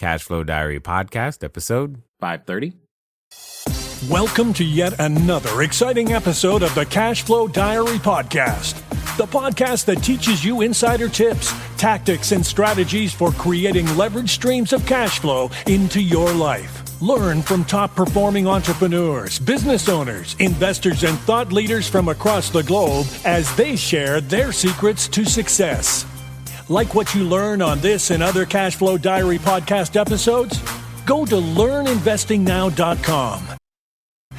Cashflow Diary podcast, episode 530. Welcome to yet another exciting episode of the Cashflow Diary podcast, the podcast that teaches you insider tips, tactics, and strategies for creating leverage streams of cash flow into your life. Learn from top-performing entrepreneurs, business owners, investors, and thought leaders from across the globe as they share their secrets to success. Like what you learn on this and other Cashflow Diary podcast episodes? Go to learninvestingnow.com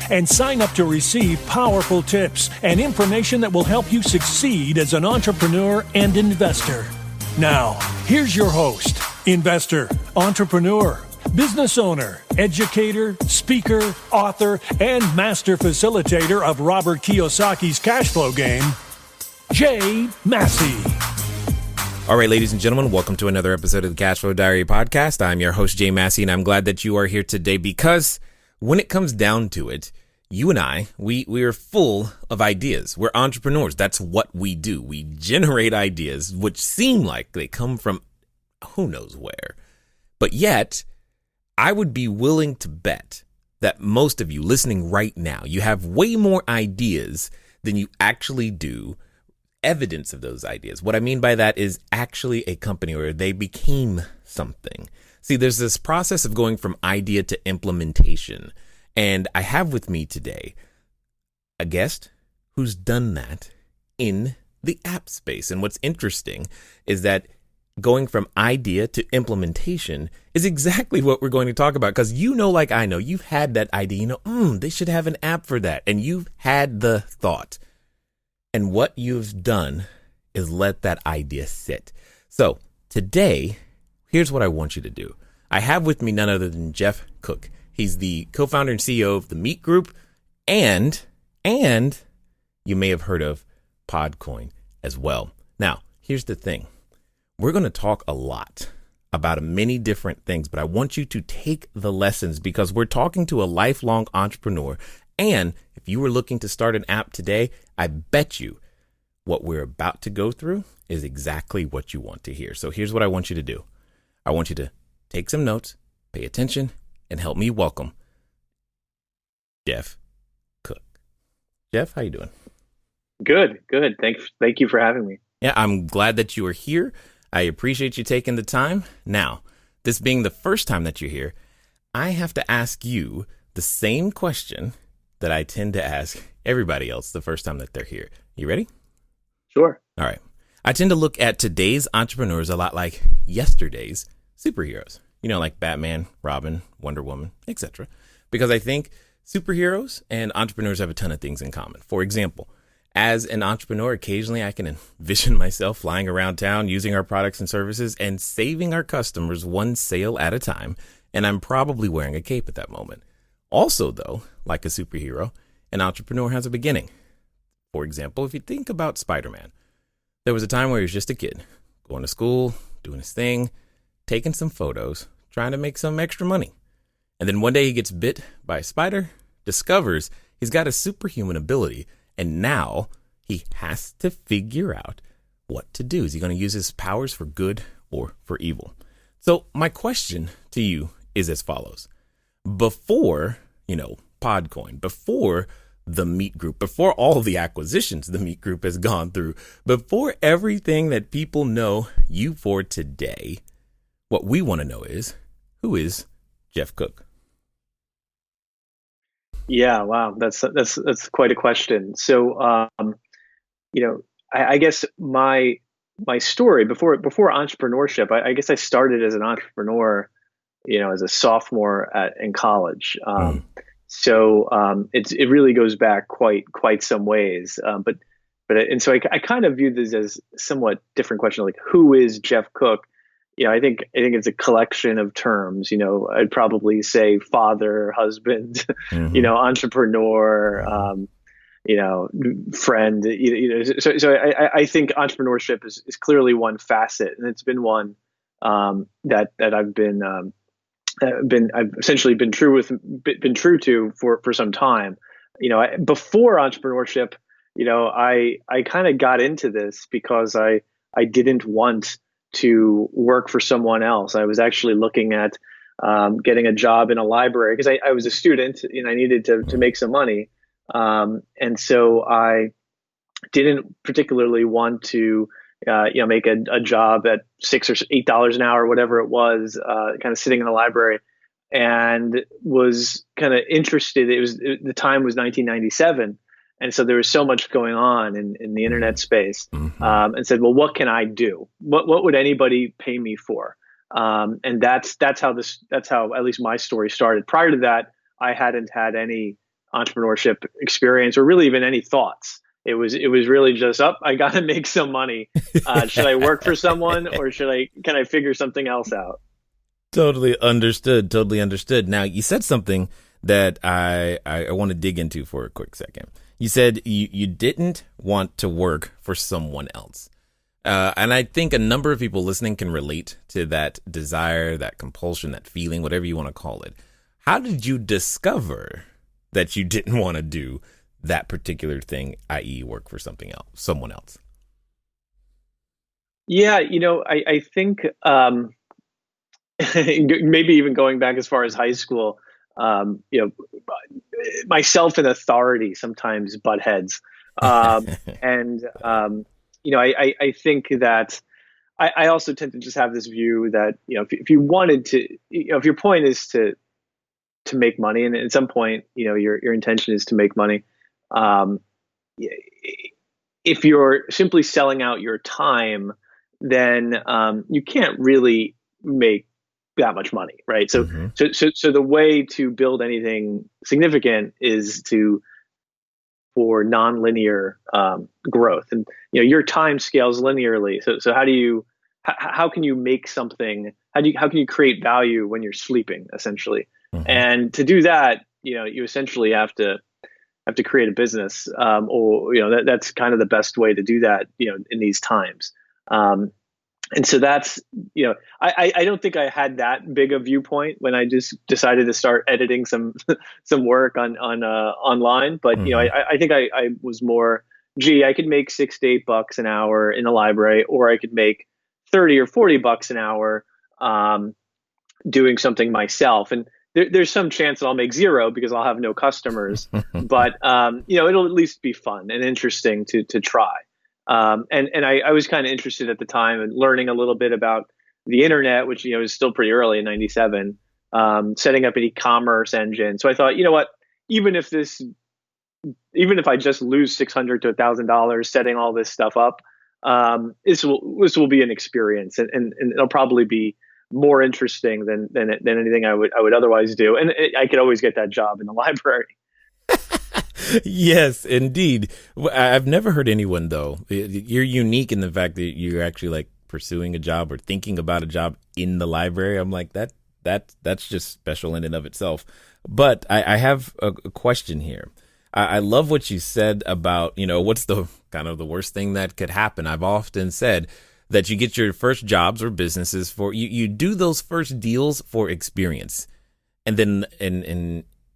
and sign up to receive powerful tips and information that will help you succeed as an entrepreneur and investor. Now, here's your host, investor, entrepreneur, business owner, educator, speaker, author, and master facilitator of Robert Kiyosaki's cash flow game, Jay Massey. All right, ladies and gentlemen, welcome to another episode of the Cashflow Diary podcast. I'm your host, Jay Massey, and I'm glad that you are here today because when it comes down to it, you and I, we are full of ideas. We're entrepreneurs. That's what we do. We generate ideas which seem like they come from who knows where. But yet, I would be willing to bet that most of you listening right now, you have way more ideas than you actually do evidence of those ideas. What I mean by that is actually a company where they became something. See, there's this process of going from idea to implementation. And I have with me today a guest who's done that in the app space. And what's interesting is that going from idea to implementation is exactly what we're going to talk about. Because you know, like I know, you've had that idea, they should have an app for that. And you've had the thought. And what you've done is let that idea sit. So today, here's what I want you to do. I have with me none other than Geoff Cook. He's the co-founder and CEO of the MeetMe Group. And you may have heard of Podcoin as well. Now, here's the thing. We're going to talk a lot about many different things, but I want you to take the lessons because we're talking to a lifelong entrepreneur. And if you were looking to start an app today, I bet you what we're about to go through is exactly what you want to hear. So here's what I want you to do. I want you to take some notes, pay attention, and help me welcome Geoff Cook. Geoff, how you doing? Good. Thank you for having me. Yeah, I'm glad that you are here. I appreciate you taking the time. Now, this being the first time that you're here, I have to ask you the same question that I tend to ask everybody else the first time that they're here. You ready? Sure. All right. I tend to look at today's entrepreneurs a lot like yesterday's superheroes. You know, like Batman, Robin, Wonder Woman, etc. Because I think superheroes and entrepreneurs have a ton of things in common. For example, as an entrepreneur, occasionally I can envision myself flying around town using our products and services and saving our customers one sale at a time. And I'm probably wearing a cape at that moment. Also, though, like a superhero, an entrepreneur has a beginning. For example, if you think about Spider-Man, there was a time where he was just a kid, going to school, doing his thing, taking some photos, trying to make some extra money. And then one day he gets bit by a spider, discovers he's got a superhuman ability, and now he has to figure out what to do. Is he going to use his powers for good or for evil? So my question to you is as follows. Before, Podcoin, before the MeetMe Group, before all the acquisitions the MeetMe Group has gone through, before everything that people know you for today, what we want to know is, who is Geoff Cook? Yeah, wow, that's quite a question. So, I guess my story before entrepreneurship, I guess I started as an entrepreneur, as a sophomore in college. So it really goes back quite some ways. So I kind of view this as somewhat different question, like who is Geoff Cook? I think it's a collection of terms. I'd probably say father, husband, entrepreneur, friend. So I think entrepreneurship is clearly one facet, and it's been one that I've essentially been true to for some time. Before entrepreneurship, I kind of got into this because I didn't want to work for someone else. I was actually looking at getting a job in a library because I was a student and I needed to make some money. And so I didn't particularly want to, make a job at $6 or $8 an hour, whatever it was, kind of sitting in the library, and was kind of interested. The time was 1997. And so there was so much going on in the internet space, and said, well, what can I do? What would anybody pay me for? And that's how at least my story started. Prior to that, I hadn't had any entrepreneurship experience or really even any thoughts. It was really just I got to make some money. Should I work for someone or can I figure something else out? Totally understood. Totally understood. Now, you said something that I want to dig into for a quick second. You said you didn't want to work for someone else. And I think a number of people listening can relate to that desire, that compulsion, that feeling, whatever you want to call it. How did you discover that you didn't want to do that particular thing, i.e. work for someone else? Yeah, I think maybe even going back as far as high school, myself and authority sometimes butt heads. And, I think that I also tend to just have this view that, if you wanted to, if your point is to make money, and at some point, your intention is to make money. If you're simply selling out your time, then you can't really make that much money, right? So the way to build anything significant is for nonlinear growth, and your time scales linearly. So how can you make something? How can you create value when you're sleeping, essentially? And to do that, you essentially have to create a business, or that's kind of the best way to do that, in these times. And so that's, I don't think I had that big a viewpoint when I just decided to start editing some work on online. But I think I was more, I could make $6 to $8 an hour in a library, or I could make 30 or 40 bucks an hour doing something myself. And there's some chance that I'll make zero because I'll have no customers. But it'll at least be fun and interesting to try. And I was kind of interested at the time in learning a little bit about the internet, which is still pretty early in '97. Setting up an e-commerce engine. So I thought, what, even if I just lose $600 to $1,000 setting all this stuff up, this will be an experience, and it'll probably be more interesting than anything I would otherwise do. And I could always get that job in the library. Yes, indeed. I've never heard anyone, though. You're unique in the fact that you're actually like pursuing a job or thinking about a job in the library. I'm like, that's just special in and of itself. But I have a question here. I love what you said about, what's the kind of the worst thing that could happen. I've often said that you get your first jobs or businesses for you do those first deals for experience, and then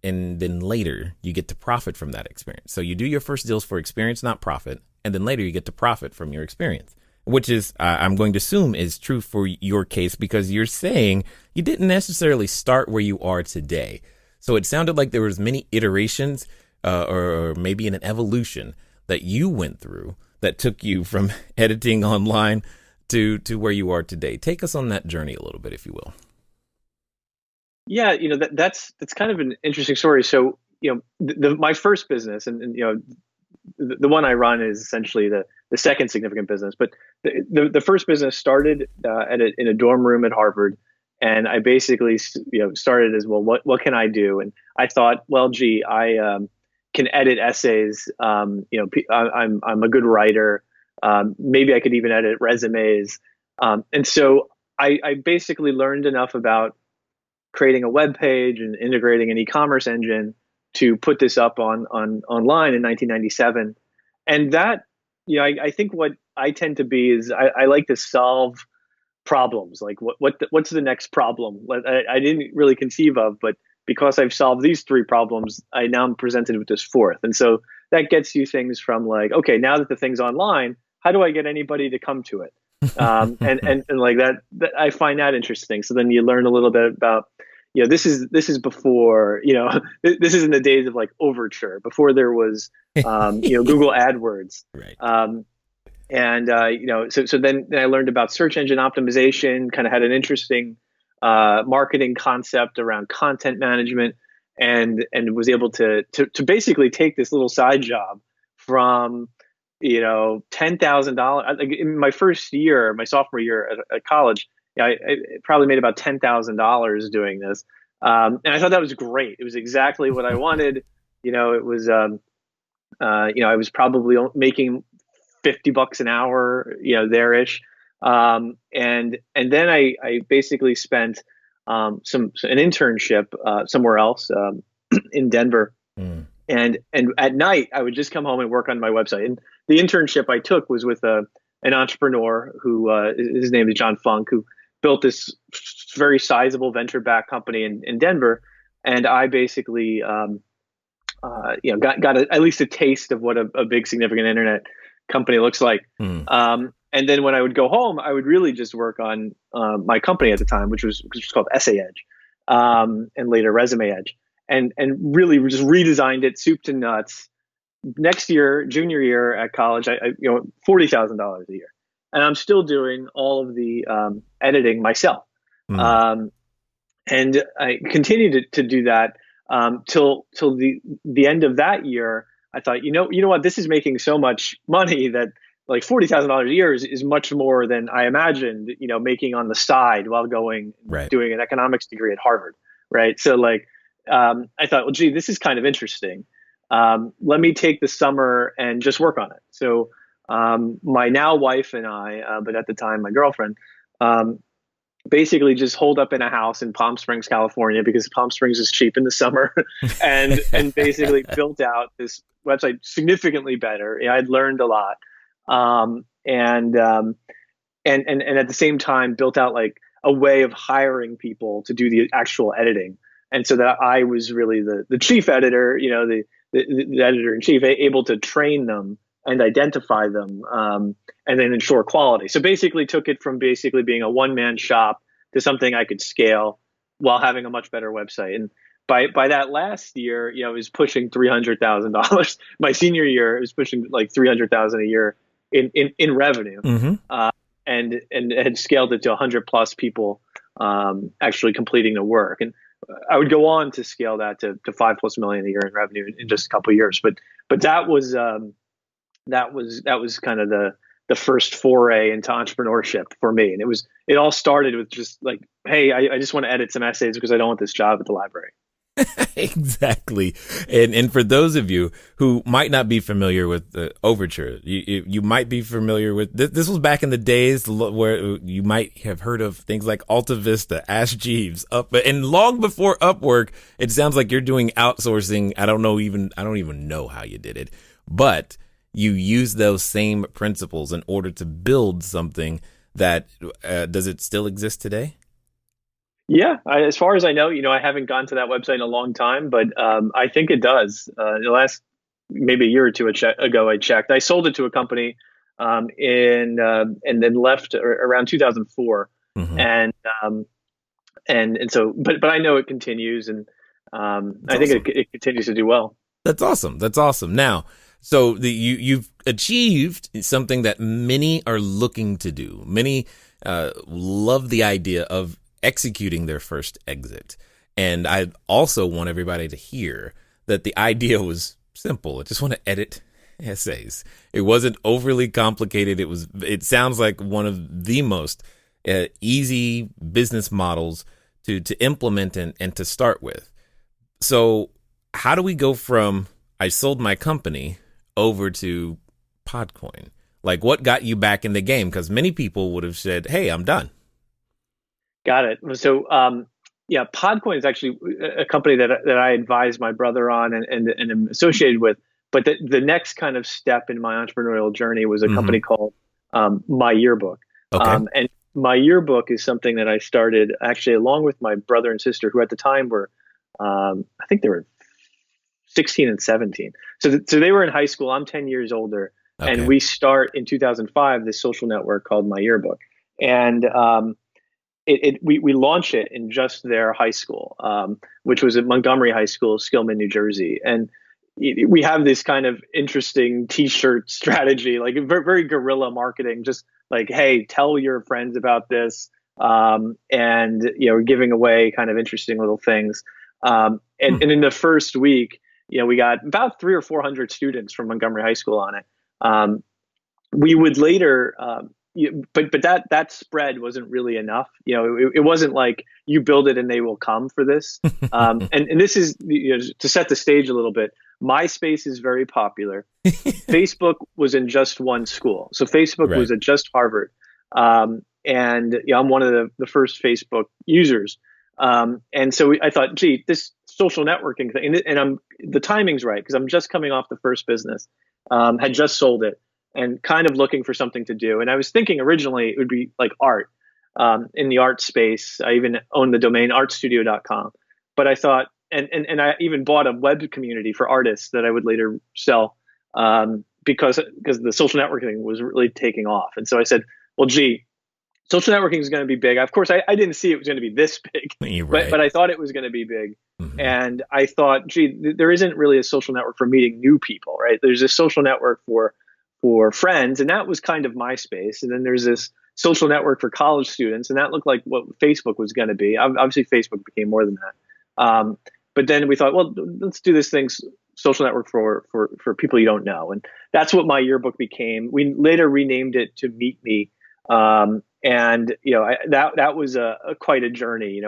and then later you get to profit from that experience. So you do your first deals for experience, not profit, and then later you get to profit from your experience, which is, I'm going to assume, is true for your case, because you're saying you didn't necessarily start where you are today. So it sounded like there was many iterations or maybe an evolution that you went through that took you from editing online to where you are today. Take us on that journey a little bit, if you will. Yeah, that's kind of an interesting story. So, my first business, and the one I run is essentially the second significant business. But the first business started in a dorm room at Harvard, and I basically started as, well, what can I do? And I thought, well, I can edit essays. I'm a good writer. Maybe I could even edit resumes. And so I basically learned enough about creating a web page and integrating an e-commerce engine to put this up online in 1997. And that, I think what I tend to be is I like to solve problems. Like what's the next problem I didn't really conceive of, but because I've solved these three problems, I now am presented with this fourth. And so that gets you things from like, okay, now that the thing's online, how do I get anybody to come to it? And like that I find that interesting. So then you learn a little bit about, this is before, this is in the days of like Overture, before there was, Google AdWords. Right. So then I learned about search engine optimization, kind of had an interesting marketing concept around content management, and was able to basically take this little side job from $10,000. Like in my first year, my sophomore year at college, I probably made about $10,000 doing this, and I thought that was great. It was exactly what I wanted. It was I was probably making $50 an hour, there-ish. And then I basically spent an internship somewhere else in Denver. Mm. And at night I would just come home and work on my website. And the internship I took was with an entrepreneur who his name is John Funk, who built this very sizable venture-backed company in Denver. And I basically got at least a taste of what a big significant internet company looks like. And then when I would go home, I would really just work on my company at the time, which was called Essay Edge, and later Resume Edge, and really just redesigned it soup to nuts. Next year, junior year at college, I $40,000 a year, and I'm still doing all of the editing myself. And I continued to do that till the end of that year. I thought, you know what, this is making so much money that like $40,000 a year is much more than I imagined, making on the side while doing an economics degree at Harvard. Right. So I thought, well, gee, this is kind of interesting. Let me take the summer and just work on it. So my now wife and I, but at the time, my girlfriend, basically just holed up in a house in Palm Springs, California, because Palm Springs is cheap in the summer, and basically built out this website significantly better. I'd learned a lot, and at the same time built out like a way of hiring people to do the actual editing, and so that I was really the chief editor, the editor in chief, able to train them and identify them, and then ensure quality. So basically took it from basically being a one-man shop to something I could scale while having a much better website. And by that last year, it was pushing $300,000. My senior year, it was pushing like $300,000 a year in revenue, and had scaled it to 100 plus people actually completing the work. And I would go on to scale that to $5+ million a year in revenue in just a couple of years. But that was kind of the first foray into entrepreneurship for me. And it all started with just like, hey, I just want to edit some essays because I don't want this job at the library. Exactly. And for those of you who might not be familiar with the Overture, you might be familiar with this was back in the days where you might have heard of things like Alta Vista, Ask Jeeves, and long before Upwork. It sounds like you're doing outsourcing. I don't even know how you did it, but you use those same principles in order to build something that does it still exist today? Yeah, as far as I know, I haven't gone to that website in a long time, but I think it does. The last maybe a year or two ago, I checked. I sold it to a company, and then left around 2004, and so, but I know it continues, and I think it continues to do well. That's awesome. That's awesome. Now, so you've achieved something that many are looking to do. Many love the idea of executing their first exit. And I also want everybody to hear that the idea was simple. I just want to edit essays. It wasn't overly complicated. It sounds like one of the most easy business models to implement and to start with. So how do we go from I sold my company over to Podcoin? Like, what got you back in the game? Because many people would have said, hey, I'm done. Got it. So, Podcoin is actually a company that I advised my brother on and am associated with. But the next kind of step in my entrepreneurial journey was a company called My Yearbook. Okay. And My Yearbook is something that I started actually along with my brother and sister, who at the time were, I think they were 16 and 17. So they were in high school. I'm 10 years older. And Okay. we start in 2005 this social network called My Yearbook, and we launch it in just their high school, which was at Montgomery High School, Skillman, New Jersey, and we have this kind of interesting T-shirt strategy, like very, very guerrilla marketing, just like, hey, tell your friends about this, and we're giving away kind of interesting little things, and in the first week, we got about 300 or 400 students from Montgomery High School on it. We would later, but that spread wasn't really enough. It wasn't like you build it and they will come for this. And this is, to set the stage a little bit. MySpace is very popular. Facebook was in just one school, so Facebook Right. was at just Harvard, and I'm one of the first Facebook users. And so I thought, gee, this social networking thing, and the timing's right because I'm just coming off the first business, had just sold it, and kind of looking for something to do. And I was thinking originally it would be like art, in the art space. I even owned the domain artstudio.com, but I thought, and I even bought a web community for artists that I would later sell, because the social networking was really taking off. And so I said, well, gee, social networking is going to be big. Of course, I didn't see it was going to be this big, You're right. but I thought it was going to be big. Mhm. And I thought, gee, there isn't really a social network for meeting new people, right? There's a social network for friends, and that was kind of MySpace. And then there's this social network for college students, and that looked like what Facebook was going to be. Obviously, Facebook became more than that. But then we thought, well, let's do this thing, social network for people you don't know, and that's what My Yearbook became. We later renamed it to MeetMe, and that was quite a journey.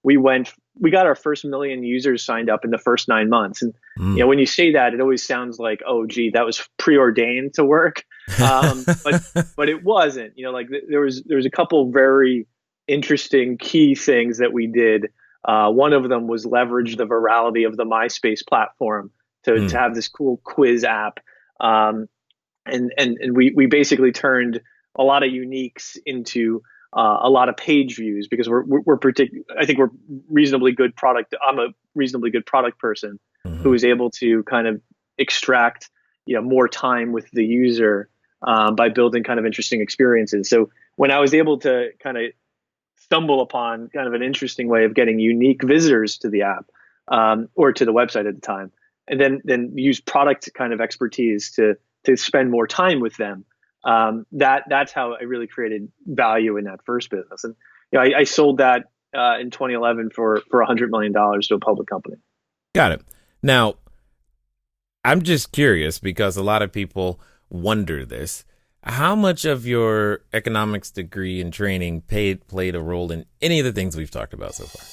We got our first 1 million users signed up in the first 9 months, and when you say that, it always sounds like, oh, gee, that was preordained to work, but it wasn't. There was a couple very interesting key things that we did. One of them was leverage the virality of the MySpace platform to have this cool quiz app, and we basically turned a lot of uniques into a lot of page views because I think we're reasonably good product. I'm a reasonably good product person who is able to kind of extract more time with the user, by building kind of interesting experiences. So when I was able to kind of stumble upon kind of an interesting way of getting unique visitors to the app, or to the website at the time, and then use product kind of expertise to spend more time with them. That's how I really created value in that first business. And I sold that in 2011 for $100 million to a public company. Got it. Now, I'm just curious because a lot of people wonder this. How much of your economics degree and training played a role in any of the things we've talked about so far?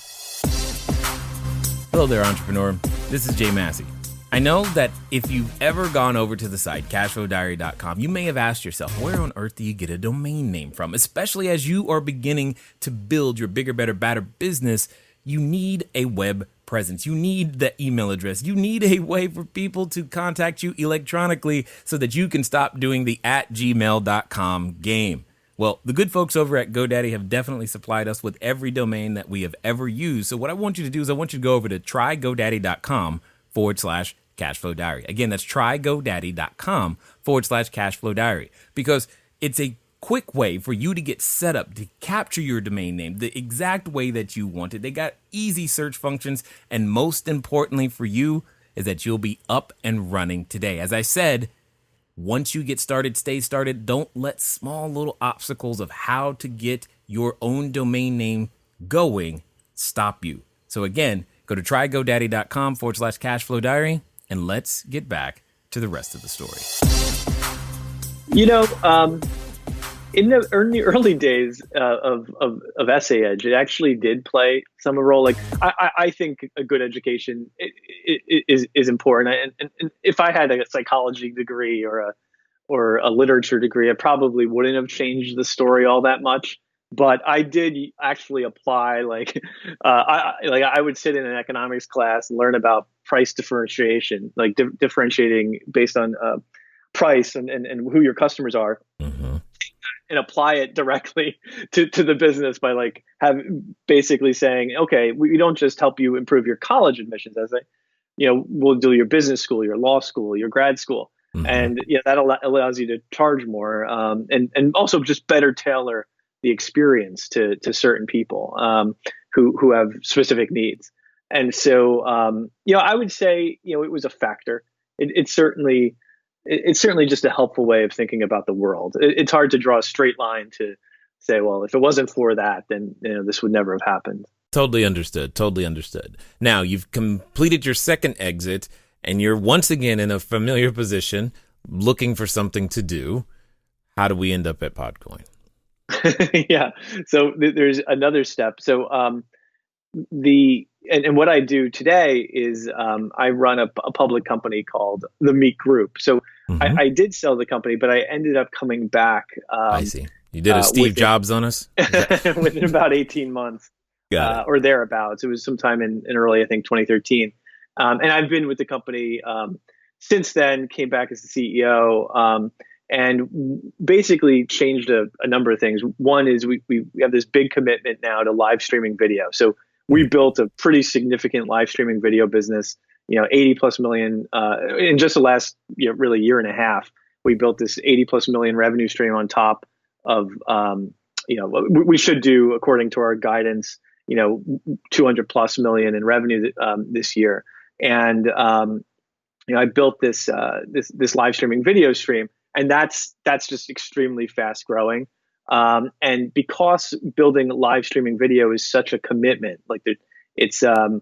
Hello there, entrepreneur. This is Jay Massey. I know that if you've ever gone over to the site, cashflowdiary.com, you may have asked yourself, where on earth do you get a domain name from? Especially as you are beginning to build your bigger, better, badder business, you need a web presence. You need the email address. You need a way for people to contact you electronically so that you can stop doing the @gmail.com game. Well, the good folks over at GoDaddy have definitely supplied us with every domain that we have ever used. So what I want you to do is I want you to go over to trygodaddy.com/Cashflow Diary. Again, that's trygodaddy.com/Cashflow Diary, because it's a quick way for you to get set up to capture your domain name the exact way that you want it. They got easy search functions, and most importantly for you is that you'll be up and running today. As I said, once you get started, stay started. Don't let small little obstacles of how to get your own domain name going stop you. So again, go to trygodaddy.com/Cashflow Diary, and let's get back to the rest of the story. In the early days of Essay Edge, it actually did play some role. Like I think a good education is important. And if I had a psychology degree or a literature degree, I probably wouldn't have changed the story all that much. But I did actually apply. I would sit in an economics class and learn about price differentiation, like differentiating based on price and who your customers are. Mm-hmm. And apply it directly to the business by basically saying, okay, we don't just help you improve your college admissions, we'll do your business school, your law school, your grad school. And that allows you to charge more, and also just better tailor the experience to certain people who have specific needs. And so I would say it was a factor. It's certainly just a helpful way of thinking about the world. It's hard to draw a straight line to say, well, if it wasn't for that, then this would never have happened. Totally understood. Totally understood. Now you've completed your second exit and you're once again in a familiar position looking for something to do. How do we end up at Podcoin? Yeah. So there's another step. So and what I do today is I run a public company called the Meet Group. So I did sell the company, but I ended up coming back. I see. You did a Steve Jobs on us? Within about 18 months or thereabouts. It was sometime in early, I think, 2013. And I've been with the company since then, came back as the CEO, and basically changed a number of things. One is we have this big commitment now to live streaming video. So we built a pretty significant live streaming video business, 80 plus million in just the last really year and a half. We built this 80 plus million revenue stream on top of, we should do, according to our guidance, 200 plus million in revenue this year. And I built this live streaming video stream, and that's just extremely fast growing. And because building live streaming video is such a commitment, like it's a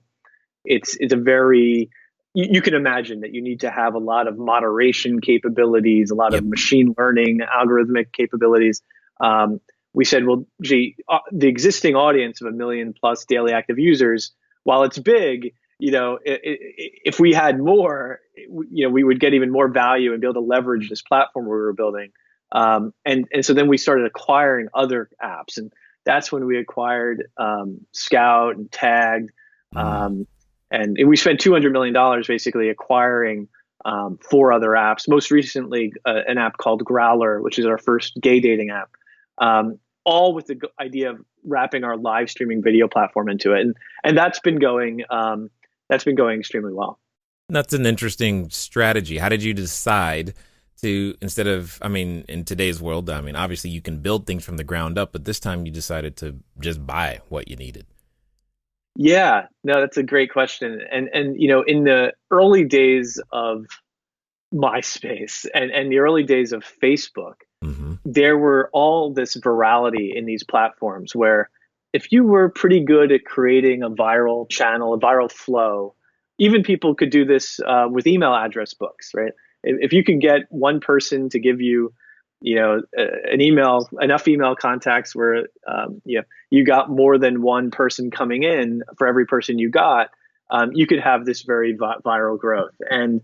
very, you can imagine that you need to have a lot of moderation capabilities, a lot of machine learning, algorithmic capabilities. We said, well, gee, the existing audience of 1 million plus daily active users, while it's big, if we had more, we would get even more value and be able to leverage this platform we were building. And so then we started acquiring other apps, and that's when we acquired Scout and Tagged, and we spent $200 million basically acquiring 4 other apps. Most recently, an app called Growler, which is our first gay dating app. All with the idea of wrapping our live streaming video platform into it, and that's been going extremely well. That's an interesting strategy. How did you decide to, instead of, in today's world, obviously you can build things from the ground up, but this time you decided to just buy what you needed? Yeah, no, that's a great question. And in the early days of MySpace and the early days of Facebook, there were all this virality in these platforms where if you were pretty good at creating a viral channel, a viral flow, even people could do this with email address books, right? If you could get one person to give you, an email, enough email contacts where, you got more than one person coming in for every person you got, you could have this very viral growth. And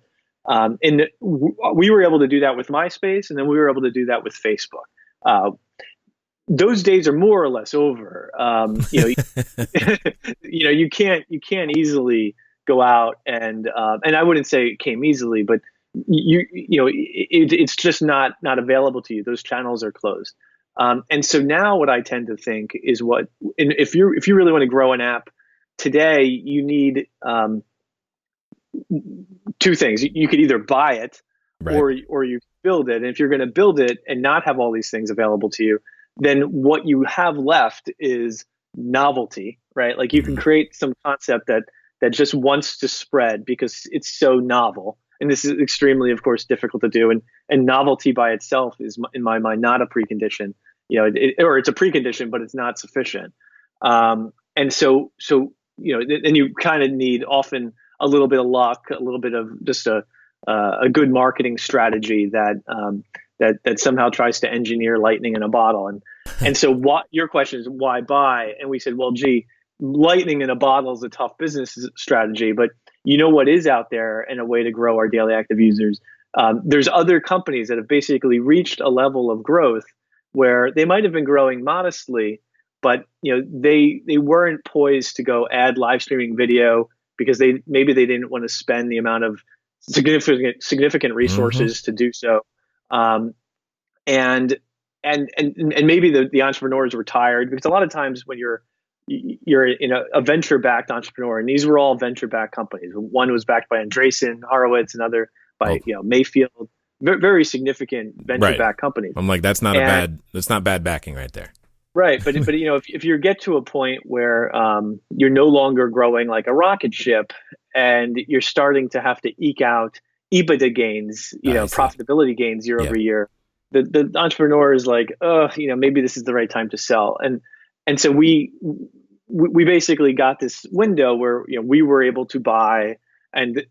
we were able to do that with MySpace, and then we were able to do that with Facebook. Those days are more or less over. You can't easily go out and I wouldn't say it came easily, but it's just not available to you. Those channels are closed. And so now what I tend to think is if you really want to grow an app today, you need 2 things. You could either buy it, right, or you build it. And if you're going to build it and not have all these things available to you, then what you have left is novelty, right? Like you can create some concept that just wants to spread because it's so novel. And this is extremely, of course, difficult to do. And novelty by itself is, in my mind, not a precondition. Or it's a precondition, but it's not sufficient. And so then you kind of need often a little bit of luck, a little bit of just a good marketing strategy that somehow tries to engineer lightning in a bottle. And so your question is why buy? And we said, well, gee, lightning in a bottle is a tough business strategy, but what is out there and a way to grow our daily active users. There's other companies that have basically reached a level of growth where they might have been growing modestly, but they weren't poised to go add live streaming video because maybe they didn't want to spend the amount of significant resources to do so. And maybe the entrepreneurs were tired, because a lot of times when you're a venture-backed entrepreneur, and these were all venture-backed companies. One was backed by Andreessen Horowitz, another by Mayfield. very significant venture-backed companies. I'm like, that's not bad backing right there. Right, but if you get to a point where you're no longer growing like a rocket ship, and you're starting to have to eke out EBITDA gains, profitability gains year over year, the entrepreneur is like, maybe this is the right time to sell, and so we basically got this window where we were able to buy, and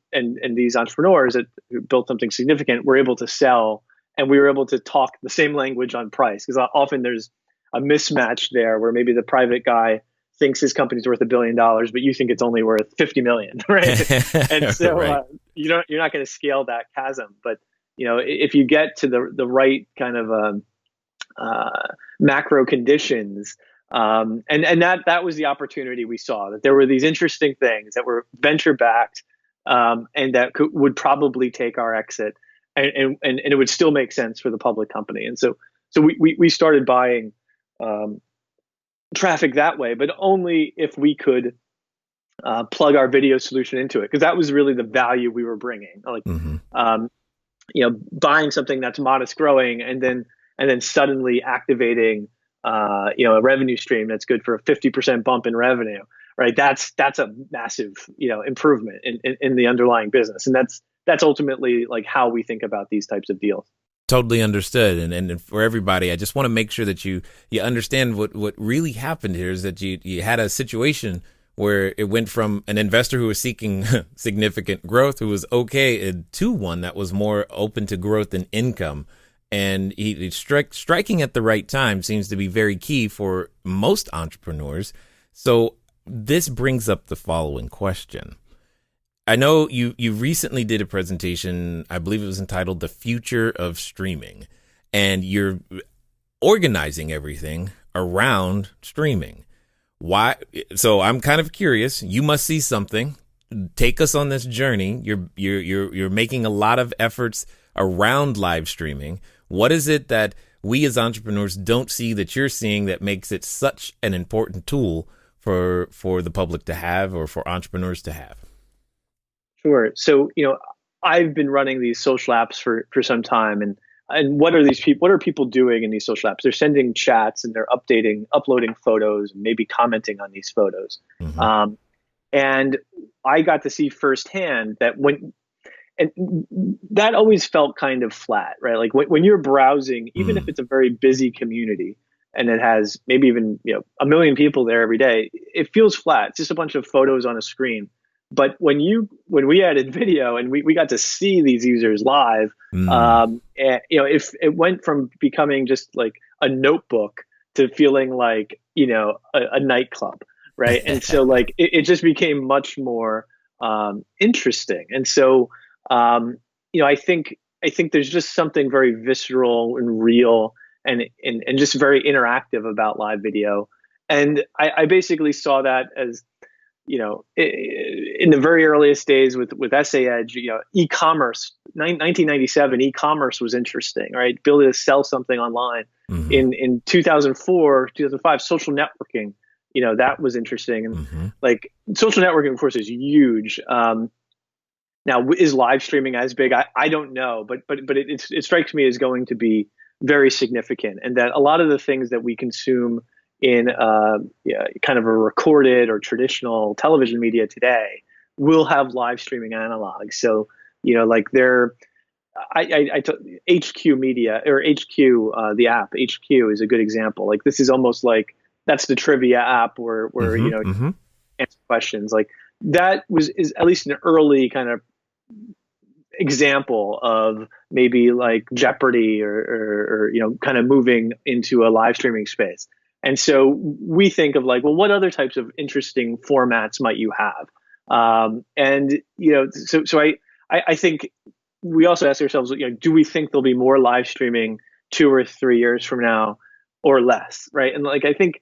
these entrepreneurs that built something significant were able to sell, and we were able to talk the same language on price, because often there's a mismatch there where maybe the private guy thinks his company's worth $1 billion, but you think it's only worth 50 million, right? And so right. you're not going to scale that chasm. But if you get to the right kind of macro conditions, and that was the opportunity we saw, that there were these interesting things that were venture backed, and that would probably take our exit, and it would still make sense for the public company. And so we started buying traffic that way, but only if we could plug our video solution into it, because that was really the value we were bringing. Like, buying something that's modest growing, and then suddenly activating, a revenue stream that's good for a 50% bump in revenue, right? That's a massive, improvement in the underlying business, and that's ultimately like how we think about these types of deals. Totally understood. And for everybody, I just want to make sure that you understand what really happened here is that you had a situation where it went from an investor who was seeking significant growth, who was okay, to one that was more open to growth and income. And he striking at the right time seems to be very key for most entrepreneurs. So this brings up the following question. I know you recently did a presentation, I believe it was entitled The Future of Streaming, and you're organizing everything around streaming. Why? So I'm kind of curious. You must see something. Take us on this journey. You're making a lot of efforts around live streaming. What is it that we as entrepreneurs don't see that you're seeing that makes it such an important tool for the public to have, or for entrepreneurs to have? Sure. So, I've been running these social apps for some time, and what are people doing in these social apps? They're sending chats, and they're uploading photos, and maybe commenting on these photos. Mm-hmm. And I got to see firsthand that and that always felt kind of flat, right? Like when you're browsing, even if it's a very busy community and it has maybe even 1 million people there every day, it feels flat. It's just a bunch of photos on a screen. But when we added video and we got to see these users live, if it went from becoming just like a notebook to feeling like a nightclub, right? And so like it just became much more interesting. And so I think there's just something very visceral and real and just very interactive about live video. And I basically saw that as in the very earliest days with Essay Edge, e-commerce, 1997, e-commerce was interesting, right? Ability to sell something online. Mm-hmm. In 2004, 2005, social networking, that was interesting. And like social networking, of course, is huge. Now, is live streaming as big? I don't know, but it strikes me as going to be very significant, and that a lot of the things that we consume in kind of a recorded or traditional television media today will have live streaming analogs. So, like HQ Media or HQ, the app HQ is a good example. Like this is almost like that's the trivia app where answer questions. Like that is at least an early kind of example of maybe like Jeopardy or kind of moving into a live streaming space. And so we think of like, well, what other types of interesting formats might you have? So I think we also ask ourselves, do we think there'll be more live streaming 2 or 3 years from now or less, right? And like I think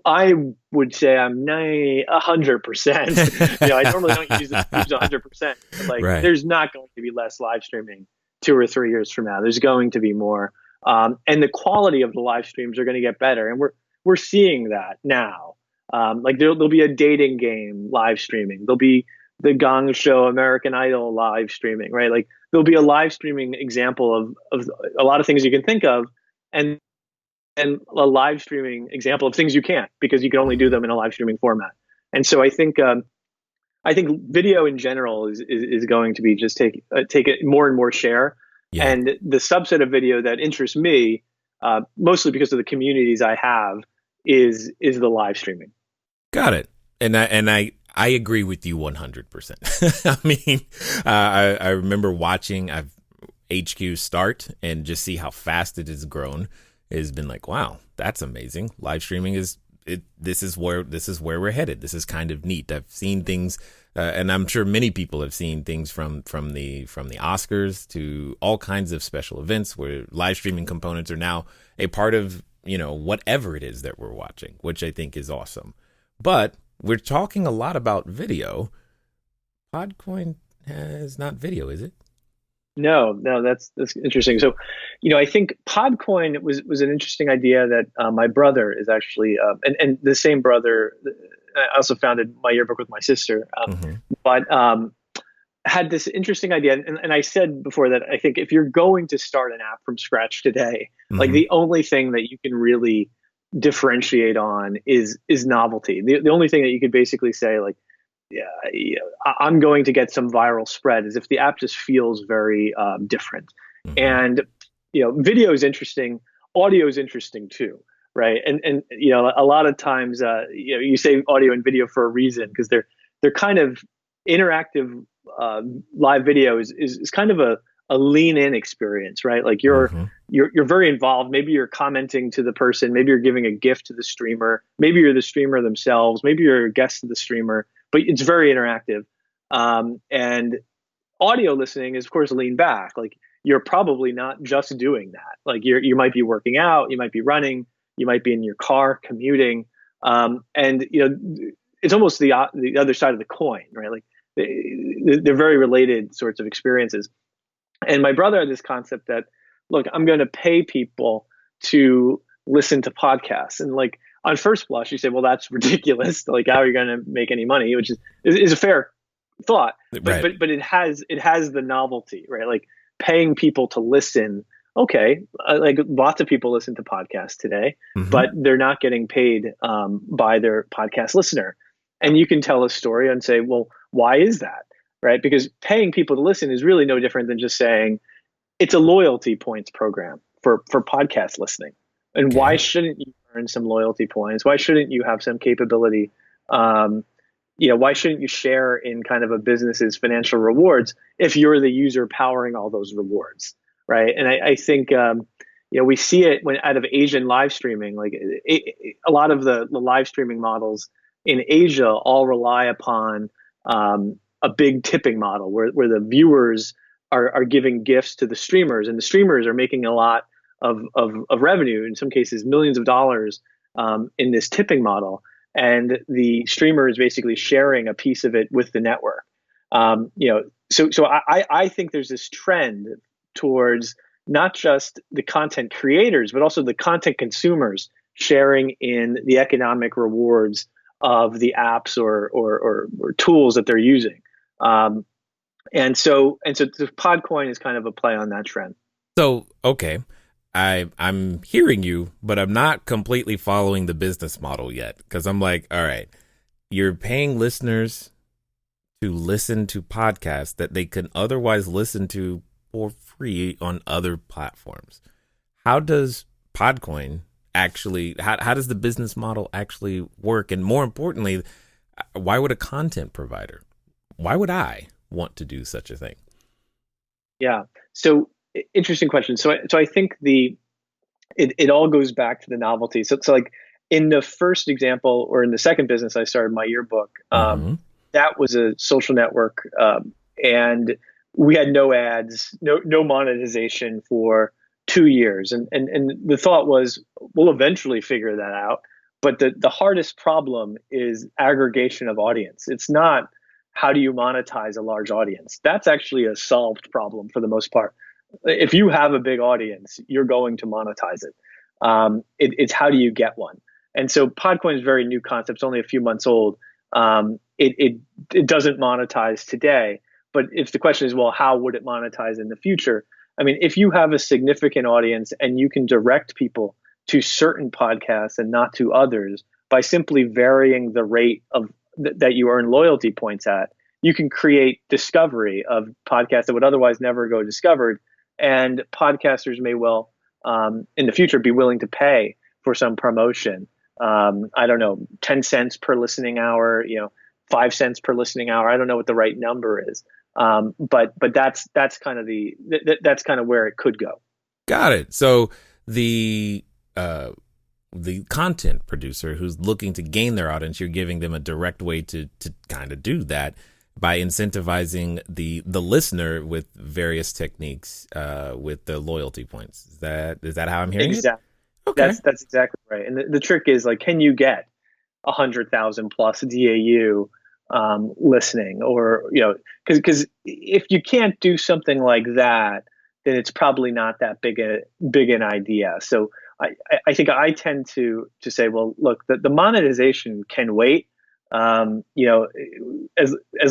I would say I'm 100%. I normally don't use 100%. But like, right. There's not going to be less live streaming 2 or 3 years from now. There's going to be more, and the quality of the live streams are going to get better, and we're seeing that now. Like there'll be a dating game live streaming. There'll be the Gong Show, American Idol live streaming, right? Like there'll be a live streaming example of a lot of things you can think of, and a live streaming example of things you can't, because you can only do them in a live streaming format. And so I think video in general is going to be just take it more and more share. Yeah. And the subset of video that interests me, mostly because of the communities I have, is the live streaming. Got it. And I agree with you 100%. I mean, I remember watching HQ start and just see how fast it has grown. It's been like, wow, that's amazing. Live streaming this is where we're headed. This is kind of neat. I've seen things, and I'm sure many people have seen things from the Oscars to all kinds of special events where live streaming components are now a part of, whatever it is that we're watching, which I think is awesome. But we're talking a lot about video. Podcoin has not video, is it? No, that's interesting. So, I think Podcoin was an interesting idea that my brother is actually, and the same brother. I also founded my yearbook with my sister, but had this interesting idea. And I said before that I think if you're going to start an app from scratch today, like the only thing that you can really differentiate on is novelty. The only thing that you could basically say, like, I'm going to get some viral spread, is if the app just feels very different. And video is interesting, audio is interesting too, right? And a lot of times you say audio and video for a reason, because they're kind of interactive. Live video is kind of a lean in experience, right? Like you're very involved. Maybe you're commenting to the person, maybe you're giving a gift to the streamer, maybe you're the streamer themselves, maybe you're a guest to the streamer, but it's very interactive. And audio listening is, of course, lean back. Like you're probably not just doing that. Like you might be working out, you might be running, you might be in your car commuting, and it's almost the other side of the coin, right? Like they're very related sorts of experiences. And my brother had this concept that, look, I'm going to pay people to listen to podcasts, and like, on first blush, you say, well, that's ridiculous. Like, how are you going to make any money? Which is a fair thought, but Right. but it has the novelty, right? Like paying people to listen. Okay, like lots of people listen to podcasts today, but they're not getting paid by their podcast listener. And you can tell a story and say, well, why is that? Right? Because paying people to listen is really no different than just saying it's a loyalty points program for podcast listening. And why shouldn't you earn some loyalty points? Why shouldn't you have some capability? Why shouldn't you share in kind of a business's financial rewards if you're the user powering all those rewards, right? And I think we see it when out of Asian live streaming. Like a lot of the live streaming models in Asia all rely upon a big tipping model where the viewers are giving gifts to the streamers, and the streamers are making a lot of revenue, in some cases millions of dollars, in this tipping model, and the streamer is basically sharing a piece of it with the network. So I think there's this trend towards not just the content creators, but also the content consumers sharing in the economic rewards of the apps or tools that they're using. And so the Podcoin is kind of a play on that trend. So, okay. I'm hearing you, but I'm not completely following the business model yet, because I'm like, all right, you're paying listeners to listen to podcasts that they can otherwise listen to for free on other platforms. How does Podcoin actually, how does the business model actually work? And more importantly, why would a content provider, why would I want to do such a thing? Yeah. So interesting question. So I think it all goes back to the novelty. So like in the first example, or in the second business I started, my yearbook, that was a social network, and we had no ads, no monetization for 2 years, and the thought was we'll eventually figure that out. But the hardest problem is aggregation of audience. It's not how do you monetize a large audience. That's actually a solved problem for the most part. If you have a big audience, you're going to monetize it. It's how do you get one? And so Podcoin is a very new concept. It's only a few months old. it doesn't monetize today. But if the question is, well, how would it monetize in the future? I mean, if you have a significant audience and you can direct people to certain podcasts and not to others by simply varying the rate of that you earn loyalty points at, you can create discovery of podcasts that would otherwise never go discovered. And podcasters may well, in the future, be willing to pay for some promotion. I don't know, 10 cents per listening hour, 5 cents per listening hour. I don't know what the right number is. But that's kind of that's kind of where it could go. Got it. So the content producer who's looking to gain their audience, you're giving them a direct way to kind of do that by incentivizing the listener with various techniques, with the loyalty points. Is that how I'm hearing it? Okay. That's exactly right. And the trick is, like, can you get 100,000 plus DAU listening, or because if you can't do something like that, then it's probably not that big an idea. So I think I tend to say, well, look, the monetization can wait. As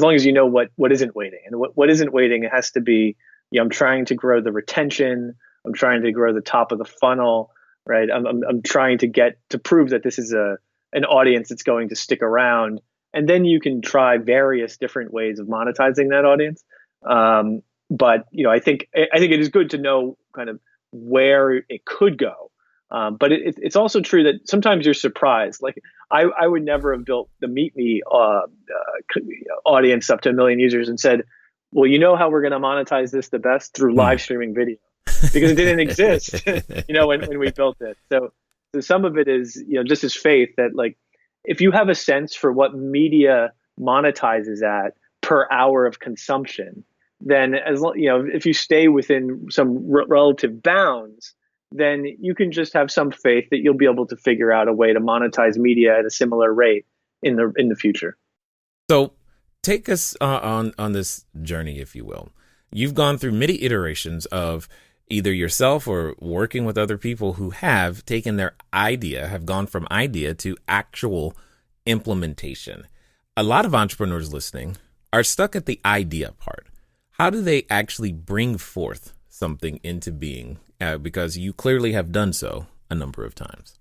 long as you know what isn't waiting, and what isn't waiting, it has to be, I'm trying to grow the retention, I'm trying to grow the top of the funnel, right? I'm trying to prove that this is an audience that's going to stick around. And then you can try various different ways of monetizing that audience. But I think it is good to know kind of where it could go. But it's also true that sometimes you're surprised. Like I would never have built the MeetMe audience up to 1 million users and said, well, you know how we're going to monetize this the best? Through live streaming video, because it didn't exist, when we built it. So some of it is, just as faith that, like, if you have a sense for what media monetizes at per hour of consumption, then if you stay within some relative bounds, then you can just have some faith that you'll be able to figure out a way to monetize media at a similar rate in the future. So take us on this journey, if you will. You've gone through many iterations of either yourself or working with other people who have taken their idea, have gone from idea to actual implementation. A lot of entrepreneurs listening are stuck at the idea part. How do they actually bring forth something into being? Because you clearly have done so a number of times.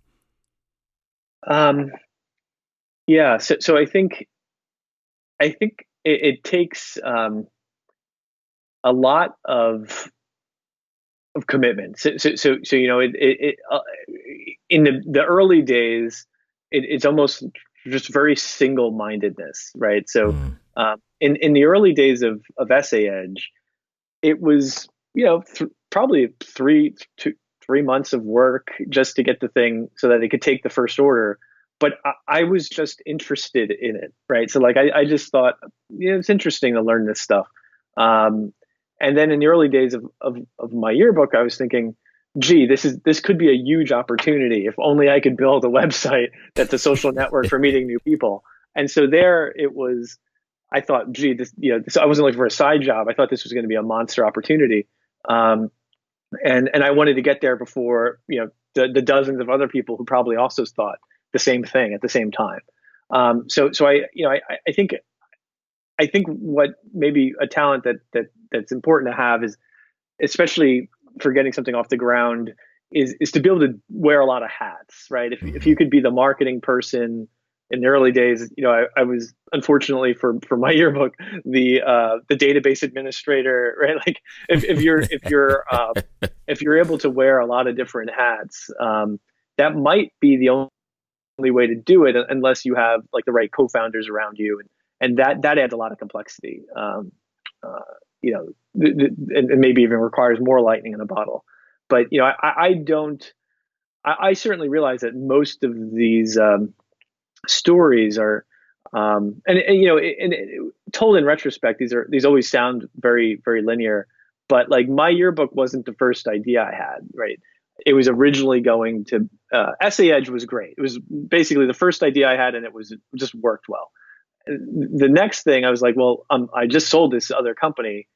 Yeah. So I think it takes a lot of commitment. So in the early days, it's almost just very single-mindedness, right? So in the early days of Essay Edge, it was probably 3 months of work just to get the thing so that it could take the first order. But I was just interested in it, right? So like I just thought, it's interesting to learn this stuff. And then in the early days of my yearbook, I was thinking, gee, this could be a huge opportunity if only I could build a website that's a social network for meeting new people. And so there it was. I thought, gee, this I wasn't looking for a side job. I thought this was going to be a monster opportunity, and I wanted to get there before the dozens of other people who probably also thought the same thing at the same time. So I think what maybe a talent that's important to have is, especially for getting something off the ground, is to be able to wear a lot of hats, right? If you could be the marketing person in the early days, I was, unfortunately for my yearbook, the database administrator, right? Like if you're able to wear a lot of different hats, that might be the only way to do it, unless you have like the right co-founders around you, and that adds a lot of complexity. And maybe even requires more lightning in a bottle. But I certainly realize that most of these stories are, and told in retrospect, these always sound very, very linear. But like my yearbook wasn't the first idea I had, right? It was originally going to Essay Edge was great. It was basically the first idea I had, and it just worked well. The next thing I was like, well, I just sold this other company.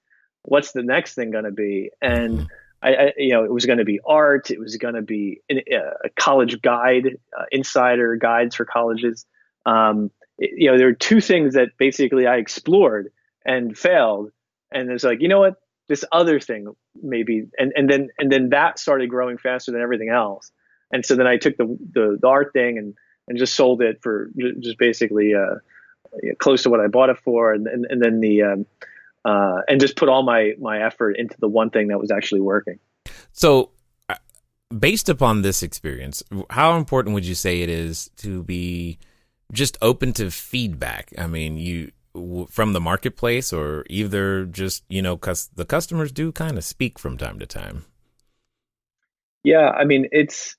What's the next thing going to be? And it was going to be art. It was going to be a college guide, insider guides for colleges. there were two things that basically I explored and failed, and it's like, what, this other thing maybe, and then that started growing faster than everything else, and so then I took the art thing and just sold it for just basically close to what I bought it for, and then and just put all my effort into the one thing that was actually working. So, based upon this experience, how important would you say it is to be just open to feedback? I mean, from the marketplace, or either just, because the customers do kind of speak from time to time. Yeah, I mean, it's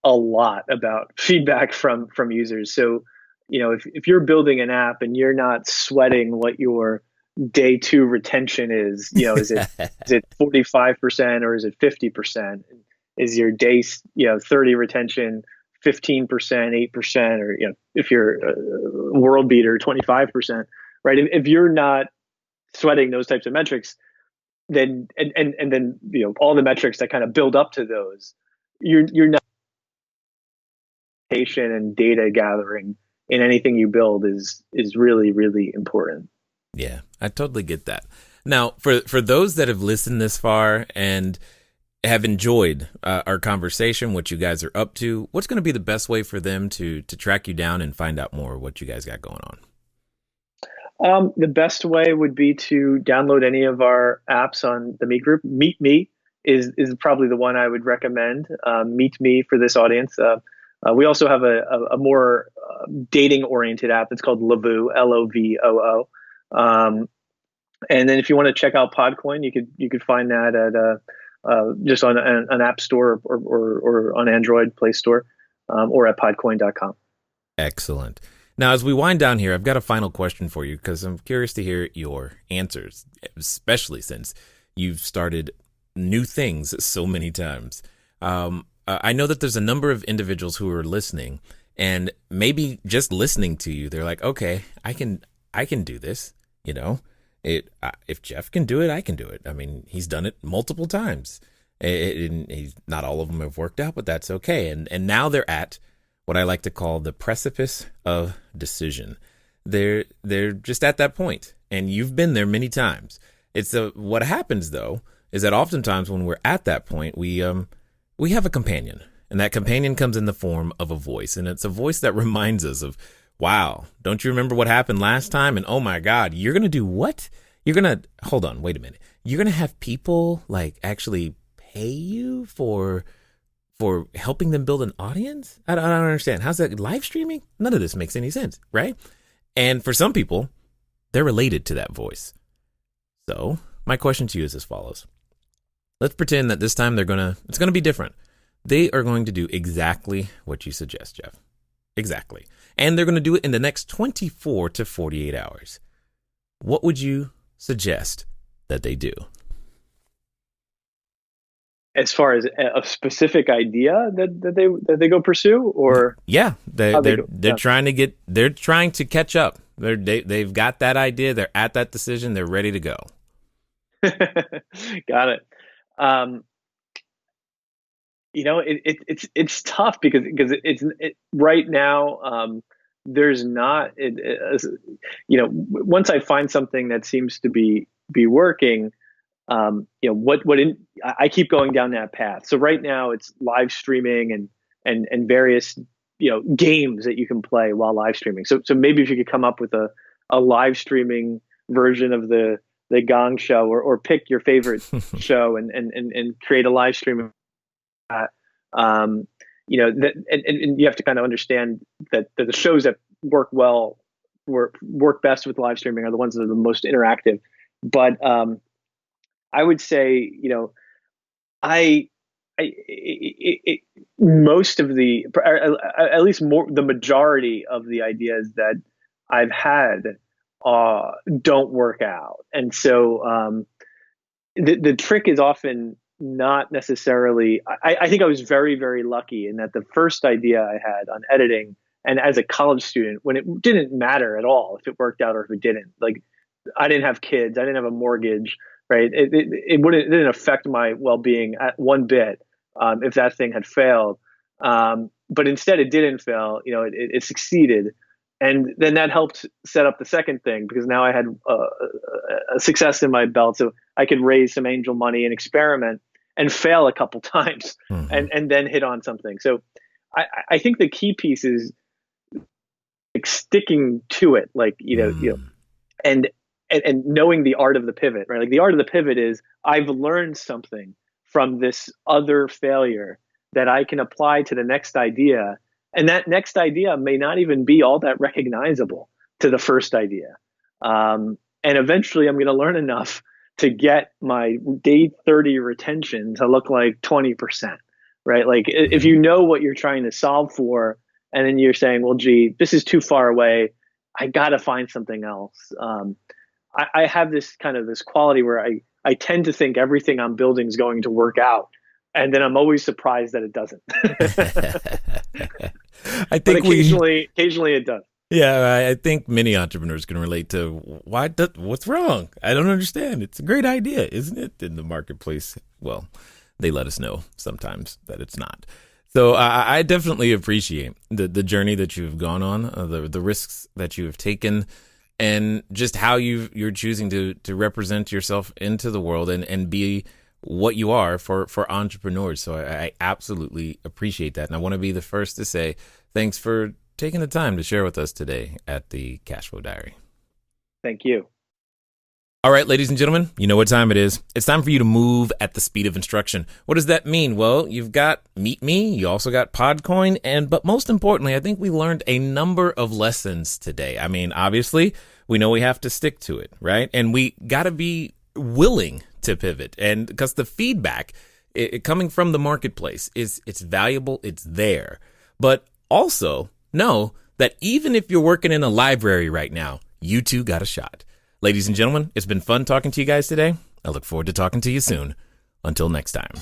a lot about feedback from users. So, if you're building an app and you're not sweating what your day two retention is, is it 45% or is it 50%? Is your day 30 retention 15%, 8%, or if you're a world beater, 25%, right? If you're not sweating those types of metrics, then and then all the metrics that kind of build up to those, you're not patient, and data gathering in anything you build is really, really important. Yeah, I totally get that. Now, for those that have listened this far and have enjoyed our conversation, what you guys are up to, what's going to be the best way for them to track you down and find out more what you guys got going on? The best way would be to download any of our apps on the Meet group. MeetMe is probably the one I would recommend. MeetMe for this audience. We also have a more dating oriented app. It's called Lovoo, Lovoo. And then if you want to check out Podcoin, you could find that at just on an app store or on Android Play Store, or at podcoin.com. Excellent. Now, as we wind down here, I've got a final question for you, because I'm curious to hear your answers, especially since you've started new things so many times. I know that there's a number of individuals who are listening, and maybe just listening to you, they're like, okay, I can do this. If Geoff can do it, I can do it. I mean, he's done it multiple times. Not all of them have worked out, but that's okay. And now they're at what I like to call the precipice of decision. They're just at that point, and you've been there many times. What happens though is that oftentimes when we're at that point, we have a companion, and that companion comes in the form of a voice, and it's a voice that reminds us of, wow, don't you remember what happened last time? And oh my God, you're going to do what? Hold on, wait a minute. You're going to have people like actually pay you for helping them build an audience? I don't understand. How's that live streaming? None of this makes any sense, right? And for some people, they're related to that voice. So my question to you is as follows. Let's pretend that this time it's going to be different. They are going to do exactly what you suggest, Geoff. Exactly. And they're going to do it in the next 24 to 48 hours. What would you suggest that they do? As far as a specific idea that they go pursue, or yeah, they're trying to catch up. They've got that idea. They're at that decision. They're ready to go. Got it. It's tough because it's right now. There's not. Once I find something that seems to be working, I keep going down that path. So right now it's live streaming and various games that you can play while live streaming. So maybe if you could come up with a live streaming version of the Gong Show, or pick your favorite show and create a live stream of that. And you have to kind of understand that the shows that work best with live streaming are the ones that are the most interactive. But I would say, most of at least the majority of the ideas that I've had don't work out. And so the trick is often not necessarily, I think I was very, very lucky in that the first idea I had on editing, and as a college student, when it didn't matter at all if it worked out or if it didn't, like I didn't have kids, I didn't have a mortgage, right? It didn't affect my well-being at one bit if that thing had failed. But instead it didn't fail, it succeeded. And then that helped set up the second thing, because now I had a success in my belt. So I could raise some angel money and experiment and fail a couple times and then hit on something. So I think the key piece is like sticking to it, like, and knowing the art of the pivot, right? Like the art of the pivot is I've learned something from this other failure that I can apply to the next idea. And that next idea may not even be all that recognizable to the first idea. And eventually I'm going to learn enough to get my day 30 retention to look like 20%, right? Like if you know what you're trying to solve for, and then you're saying, well, gee, this is too far away, I got to find something else. I have this quality where I tend to think everything I'm building is going to work out. And then I'm always surprised that it doesn't. I think occasionally it does. Yeah, I think many entrepreneurs can relate to what's wrong? I don't understand. It's a great idea, isn't it? In the marketplace, well, they let us know sometimes that it's not. So I definitely appreciate the journey that you've gone on, the risks that you have taken, and just how you're choosing to represent yourself into the world and be what you are for entrepreneurs. So I absolutely appreciate that. And I want to be the first to say thanks for taking the time to share with us today at the Cashflow Diary. Thank you. All right, ladies and gentlemen, you know what time it is. It's time for you to move at the speed of instruction. What does that mean? Well, you've got MeetMe, you also got Podcoin, but most importantly, I think we learned a number of lessons today. I mean, obviously, we know we have to stick to it, right? And we got to be willing to pivot, and because the feedback coming from the marketplace it's valuable, it's there. But also know that even if you're working in a library right now, you too got a shot. Ladies and gentlemen, it's been fun talking to you guys today. I look forward to talking to you soon. Until next time.